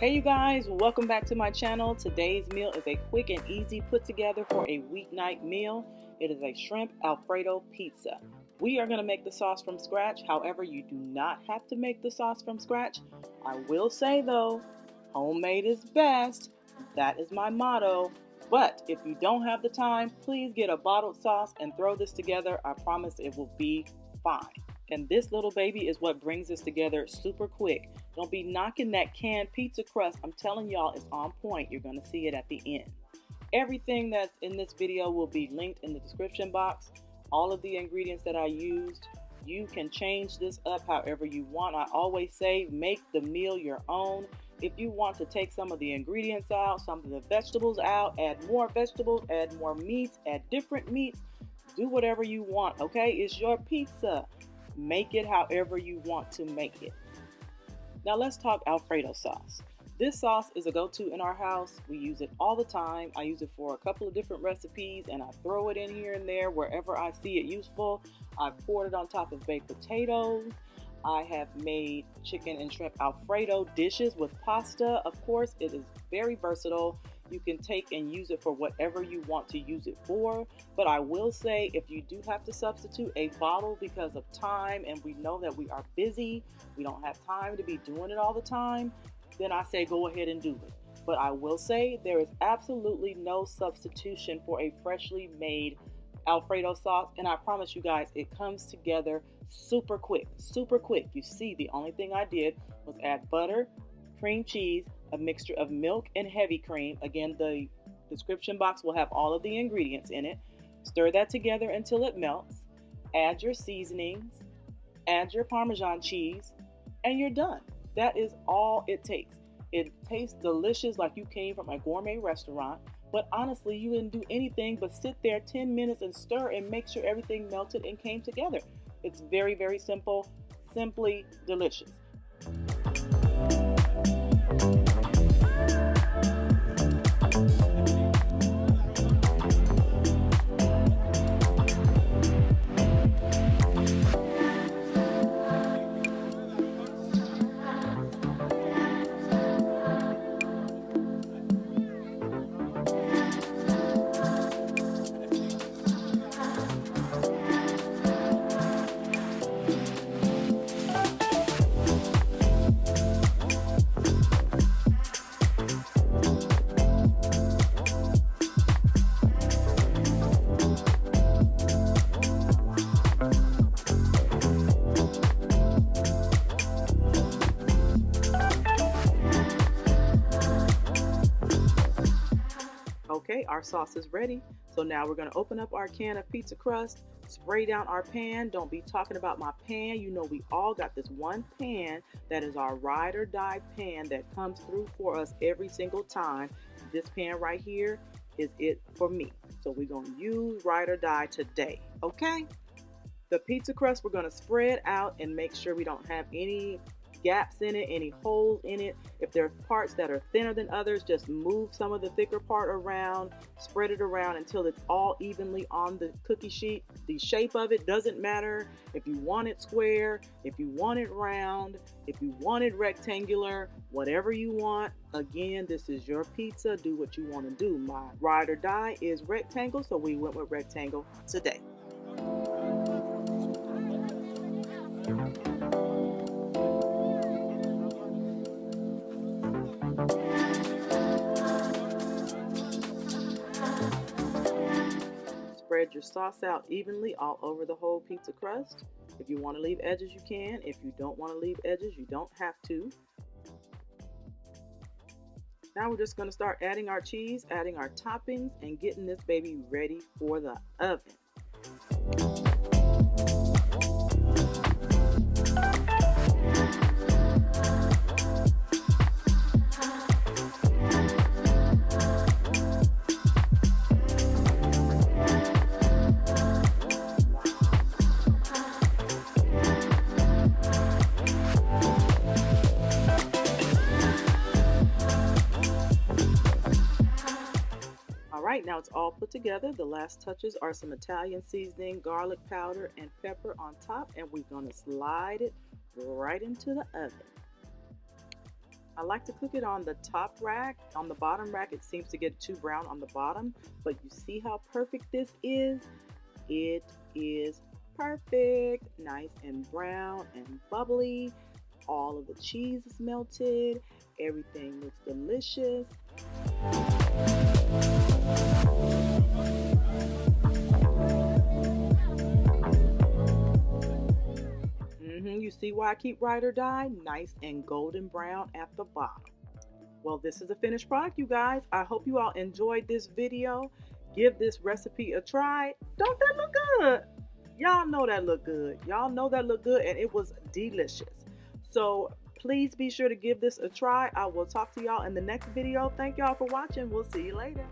Hey you guys, welcome back to my channel. Today's meal is a quick and easy put together for a weeknight meal. It is a shrimp Alfredo pizza. We are going to make the sauce from scratch. However, you do not have to make the sauce from scratch. I will say though, homemade is best. That is my motto. But if you don't have the time, please get a bottled sauce and throw this together. I promise it will be fine. And this little baby is what brings this together super quick. Don't be knocking that canned pizza crust. I'm telling y'all, it's on point. You're going to see it at the end. Everything that's in this video will be linked in the description box. All of the ingredients that I used. You can change this up however you want. I always say make the meal your own. If you want to take some of the ingredients out, some of the vegetables out, add more vegetables, add more meats, add different meats, do whatever you want, okay? It's your pizza. Make it however you want to make it. Now let's talk Alfredo sauce. This sauce is a go-to in our house. We use it all the time. I use it for a couple of different recipes and I throw it in here and there wherever I see it useful. I've poured it on top of baked potatoes. I have made chicken and shrimp Alfredo dishes with pasta. Of course, it is very versatile. You can take and use it for whatever you want to use it for. But I will say, if you do have to substitute a bottle because of time, and we know that we are busy, we don't have time to be doing it all the time, then I say go ahead and do it. But I will say there is absolutely no substitution for a freshly made Alfredo sauce, and I promise you guys it comes together super quick. You see, the only thing I did was add butter, cream cheese, a mixture of milk and heavy cream. Again, the description box will have all of the ingredients in it. Stir that together until it melts. Add your seasonings, add your Parmesan cheese, and you're done. That is all it takes. It tastes delicious like you came from a gourmet restaurant, but honestly, you didn't do anything but sit there 10 minutes and stir and make sure everything melted and came together. It's very, very simple, simply delicious. Okay, our sauce is ready. So now we're going to open up our can of pizza crust, spray down our pan. Don't be talking about my pan. You know we all got this one pan that is our ride or die pan that comes through for us every single time. This pan right here is it for me. So we're going to use ride or die today, okay? The pizza crust we're going to spread out and make sure we don't have any gaps in it, any holes in it. If there are parts that are thinner than others, just move some of the thicker part around, spread it around until it's all evenly on the cookie sheet. The shape of it doesn't matter. If you want it square, if you want it round, if you want it rectangular, whatever you want. Again, this is your pizza. Do what you want to do. My ride or die is rectangle, so we went with rectangle today. Spread your sauce out evenly all over the whole pizza crust. If you want to leave edges, you can. If you don't want to leave edges, you don't have to. Now we're just going to start adding our cheese, adding our toppings, and getting this baby ready for the oven. Alright, now it's all put together. The last touches are some Italian seasoning, garlic powder, and pepper on top, and we're going to slide it right into the oven. I like to cook it on the top rack. On the bottom rack, it seems to get too brown on the bottom, but you see how perfect this is? It is perfect, nice and brown and bubbly. All of the cheese is melted. Everything looks delicious. You see why I keep ride or die? Nice and golden brown at the bottom. Well, this is a finished product, you guys. I hope you all enjoyed this video. Give this recipe a try. Don't that look good? Y'all know that look good. Y'all know that look good, and it was delicious. So please be sure to give this a try. I will talk to y'all in the next video. Thank y'all for watching. We'll see you later.